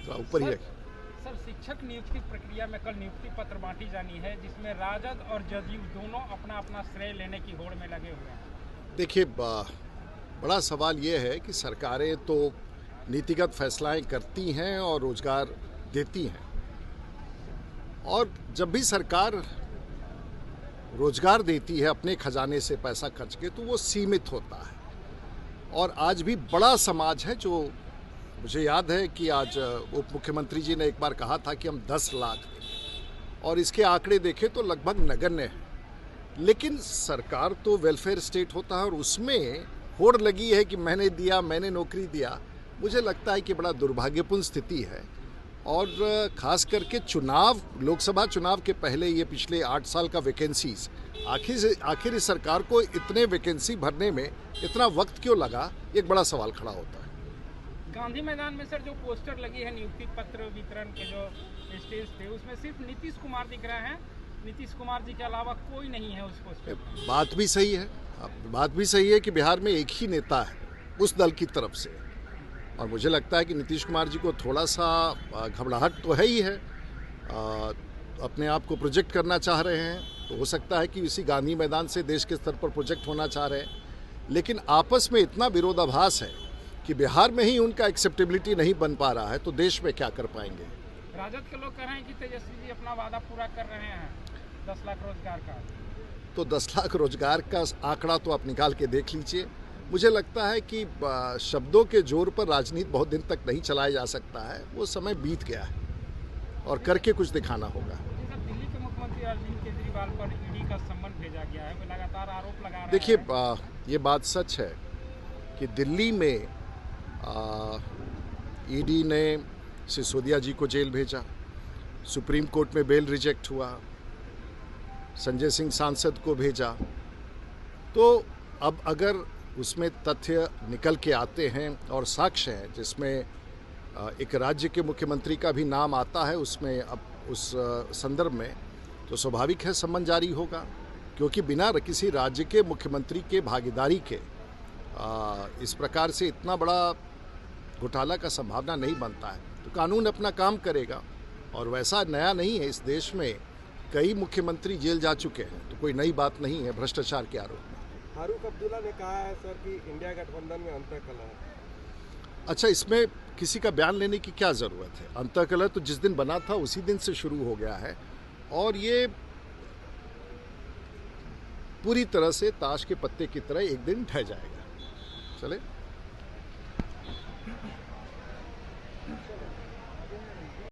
थोड़ा ऊपर ही रखिए। सर, शिक्षक नियुक्ति प्रक्रिया में कल नियुक्ति पत्र बांटी जानी है, जिसमें राजद और जदयू दोनों अपना अपना श्रेय लेने की होड़ में लगे हुए हैं। देखिए, बड़ा सवाल ये है कि सरकारें तो नीतिगत फैसलाएं करती हैं और रोजगार देती हैं, और जब भी सरकार रोजगार देती है अपने खजाने से पैसा खर्च के, तो वो सीमित होता है। और आज भी बड़ा समाज है जो, मुझे याद है कि आज उप मुख्यमंत्री जी ने एक बार कहा था कि हम 10 लाख देंगे, और इसके आंकड़े देखें तो लगभग नगण्य है। लेकिन सरकार तो वेलफेयर स्टेट होता है, और उसमें होड़ लगी है कि मैंने दिया, मैंने नौकरी दिया। मुझे लगता है कि बड़ा दुर्भाग्यपूर्ण स्थिति है। और खास करके चुनाव, लोकसभा चुनाव के पहले ये पिछले 8 साल का वैकेंसीज, आखिर इस सरकार को इतने वैकेंसी भरने में इतना वक्त क्यों लगा, एक बड़ा सवाल खड़ा होता है। गांधी मैदान में सर जो पोस्टर लगी है नियुक्ति पत्र वितरण के जो स्टेज पे, उसमें सिर्फ नीतीश कुमार दिख रहे हैं। नीतीश कुमार जी के अलावा कोई नहीं है उस पोस्टर पे। बात भी सही है, बात भी सही है कि बिहार में एक ही नेता है उस दल की तरफ से, और मुझे लगता है कि नीतीश कुमार जी को थोड़ा सा घबराहट तो है ही है। अपने आप को प्रोजेक्ट करना चाह रहे हैं, तो हो सकता है कि इसी गांधी मैदान से देश के स्तर पर प्रोजेक्ट होना चाह रहे हैं। लेकिन आपस में इतना विरोधाभास है कि बिहार में ही उनका एक्सेप्टेबिलिटी नहीं बन पा रहा है, तो देश में क्या कर पाएंगे। राजद के लोग कह रहे हैं कि तेजस्वी जी अपना वादा पूरा कर रहे हैं 10 लाख रोजगार का। तो 10 लाख रोजगार का आंकड़ा तो आप निकाल के देख लीजिए। मुझे लगता है कि शब्दों के जोर पर राजनीति बहुत दिन तक नहीं चलाया जा सकता है, वो समय बीत गया है और करके कुछ दिखाना होगा। दिल्ली के मुख्यमंत्री अरविंद केजरीवाल पर ईडी का सम्मन भेजा गया है, वो लगातार आरोप लगा रहे हैं। देखिए, ये बात सच है कि दिल्ली में ईडी ने सिसोदिया जी को जेल भेजा, सुप्रीम कोर्ट में बेल रिजेक्ट हुआ, संजय सिंह सांसद को भेजा। तो अब अगर उसमें तथ्य निकल के आते हैं और साक्ष्य हैं जिसमें एक राज्य के मुख्यमंत्री का भी नाम आता है उसमें, अब उस संदर्भ में, तो स्वाभाविक है सम्मन जारी होगा, क्योंकि बिना किसी राज्य के मुख्यमंत्री के भागीदारी के इस प्रकार से इतना बड़ा घोटाला का संभावना नहीं बनता है। तो कानून अपना काम करेगा, और वैसा नया नहीं है, इस देश में कई मुख्यमंत्री जेल जा चुके हैं, तो कोई नई बात नहीं है भ्रष्टाचार के आरोप में। फारूक अब्दुल्ला ने कहा है सर कि इंडिया गठबंधन में अंतःकलह है। अच्छा, इसमें किसी का बयान लेने की क्या ज़रूरत है? अंतःकलह तो जिस दिन बना था उसी दिन से शुरू हो गया है, और ये पूरी तरह से ताश के पत्ते की तरह एक दिन ढह जाएगा। चले।